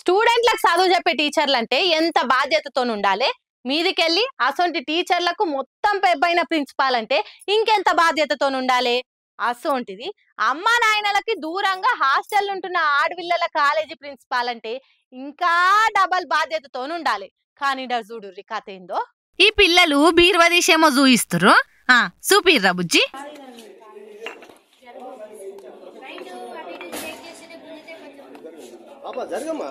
స్టూడెంట్లకు చదువు చెప్పే టీచర్లు అంటే ఎంత బాధ్యతతో ఉండాలి. మీదికెళ్ళి అసొంటి టీచర్లకు మొత్తం పెబ్బైన ప్రిన్సిపాల్ అంటే ఇంకెంత బాధ్యతతో ఉండాలి. అసొంటిది అమ్మా నాయనలకి దూరంగా హాస్టల్ ఉంటున్న ఆడపిల్లల కాలేజీ ప్రిన్సిపాల్ అంటే ఇంకా డబల్ బాధ్యతతో ఉండాలి. కానీ చూడుర్రి కథ ఏందో. ఈ పిల్లలు బీర్వదీశేమో చూయిస్తురు. చూపిర్రా బుజ్జి. జరగమ్మా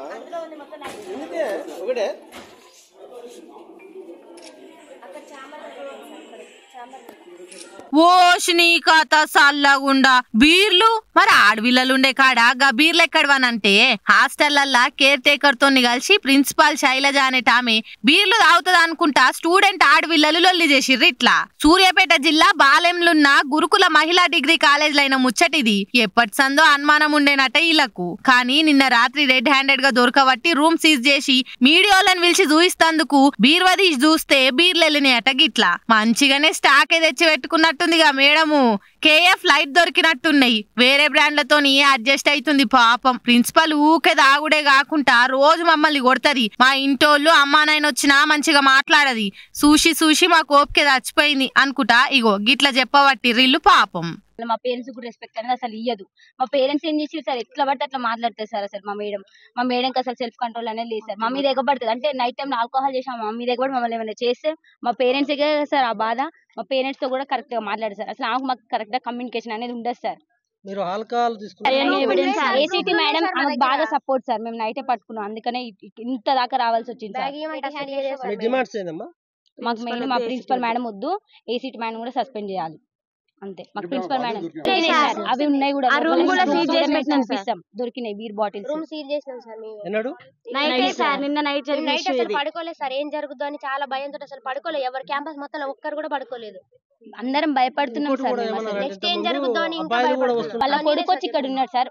ఒకటే ఓషిని కథ సల్లగుండా బీర్లు మరి ఆడపిల్లలుండే కాడ గా బీర్లు ఎక్కడవనంటే హాస్టల్లల్లా కేర్ టేకర్ తోని కలిసి ప్రిన్సిపాల్ శైలజ అనేట ఆమె బీర్లు తాగుతుంది అనుకుంటా స్టూడెంట్ ఆడపిల్లలు లొల్లి చేసిర్రు. ఇట్లా సూర్యాపేట జిల్లా బాలెంలున్న గురుకుల మహిళా డిగ్రీ కాలేజీలైన ముచ్చటిది. ఎప్పటి సందో అనుమానం ఉండేనట వీళ్ళకు. కానీ నిన్న రాత్రి రెడ్ హ్యాండెడ్ గా దొరకబట్టి రూమ్ సీజ్ చేసి మీడియోలను పిలిచి చూయిస్తందుకు బీర్వదీసి చూస్తే బీర్లు వెళ్ళినాయట. గిట్లా మంచిగానే స్టాకే తెచ్చి పెట్టుకున్నట్టుందిగా మేడము. కేఎఫ్ లైట్ దొరికినట్టున్నాయి. వేరే బ్రాండ్లతోని అడ్జస్ట్ అవుతుంది పాపం. ప్రిన్సిపల్ ఊకే దాగుడే కాకుండా రోజు మమ్మల్ని కొడతది. మా ఇంటోళ్ళు అమ్మా నాయన వచ్చినా మంచిగా మాట్లాడది. చూసి మా కోపికే చచ్చిపోయింది అనుకుంటా ఇగో గిట్లా చెప్పబట్టి రిల్లు పాపం. మా పేరెంట్స్ కూడా రెస్పెక్ట్ అనేది అసలు ఇయ్యదు. మా పేరెంట్స్ ఏం చేసి సార్ ఎట్లా పడితే అట్లా మాట్లాడతారు సార్. అసలు మా మేడంకి అసలు సెల్ఫ్ కంట్రోల్ అనేది లేదు సార్. మా మీద ఎగబడుతుంది అంటే నైట్ టైం ఆల్కహాల్ చేసాం మా మీద ఎగబడి మమ్మల్ని ఏమైనా చేస్తే మా పేరెంట్స్ సార్ ఆ బాధ. మా పేరెంట్స్ తో కూడా కరెక్ట్ గా మాట్లాడారు సార్. అసలు మాకు కరెక్ట్ గా కమ్యూనికేషన్ అనేది ఉండదు సార్. మీరు ఆల్కహాల్ ఏసీటీ మేడం బాగా సపోర్ట్ సార్. మేము నైటే పట్టుకున్నాం అందుకనే ఇంత దాకా రావాల్సి వచ్చింది సార్. మాకు మెయిన్ మా ప్రిన్సిపల్ మేడం వద్దు, ఏసీటీ మేడం కూడా సస్పెండ్ చేయాలి అంతే. మాకు ప్రిన్సిపల్ మేడం అవి ఉన్నాయి కూడా దొరికినాయి బీర్ బాటిల్స్ నిన్న నైట్ అసలు పడుకోలేదు సార్. ఏం జరుగుతుందో అని చాలా భయంతో అసలు పడుకోలేదు. ఎవరు క్యాంపస్ మొత్తం ఒక్కరు కూడా పడుకోలేదు. అందరం భయపడుతున్నాం సార్. నెక్స్ట్ ఏం జరుగుతుందో అని వాళ్ళ కొడుకు వచ్చి ఇక్కడ ఉన్నాడు సార్.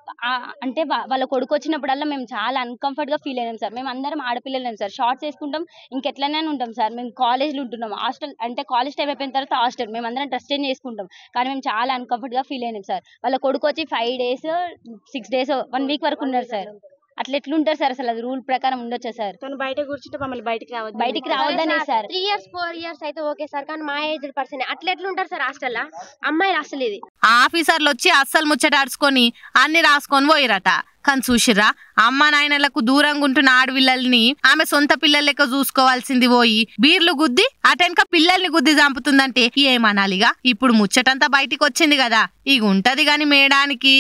అంటే వాళ్ళ కొడుకు వచ్చినప్పుడల్లా మేము చాలా అన్కంఫర్ట్ గా ఫీల్ అయినాం సార్. మేము అందరం ఆడపిల్లలేం సార్. షార్ట్స్ వేసుకుంటాం ఇంకెట్లనే ఉంటాం సార్. మేము కాలేజ్లో ఉంటున్నాం. హాస్టల్ అంటే కాలేజ్ టైం అయిపోయిన తర్వాత హాస్టల్ మేము అందరం డ్రెస్ చేంజ్ చేసుకుంటాం. కానీ మేము చాలా అన్కంఫర్ట్ గా ఫీల్ అయినాం సార్. వాళ్ళ కొడుకు వచ్చి 5 days 6 days 1 week వరకు ఉన్నారు సార్. అట్లా ఎట్లుంటారు సార్ అసలు? అది రూల్ ప్రకారం ఉండొచ్చా సార్? బయట కూర్చుంటే మమ్మల్ని బయటికి రావద్దనే సార్. 3 years 4 years అయితే ఓకే సార్. కానీ మా ఏజ్ పర్సన్ అట్లా ఎట్లుంటారు సార్ హాస్టల్ అమ్మాయిలు? అసలు ఇది ఆఫీసర్లు వచ్చి అస్సలు ముచ్చటాడుచుకొని అన్ని రాసుకొని పోయిరట. కానీ చూసిర్రా అమ్మ నాయనలకు దూరంగా ఉంటున్న ఆడపిల్లల్ని ఆమె సొంత పిల్లల లెక్క చూసుకోవాల్సింది పోయి బీర్లు గుద్ది అటెనక పిల్లల్ని గుద్ది చంపుతుందంటే ఏమనాలిగా? ఇప్పుడు ముచ్చటంతా బయటికి వచ్చింది కదా, ఇక ఉంటది గాని మేడానికి.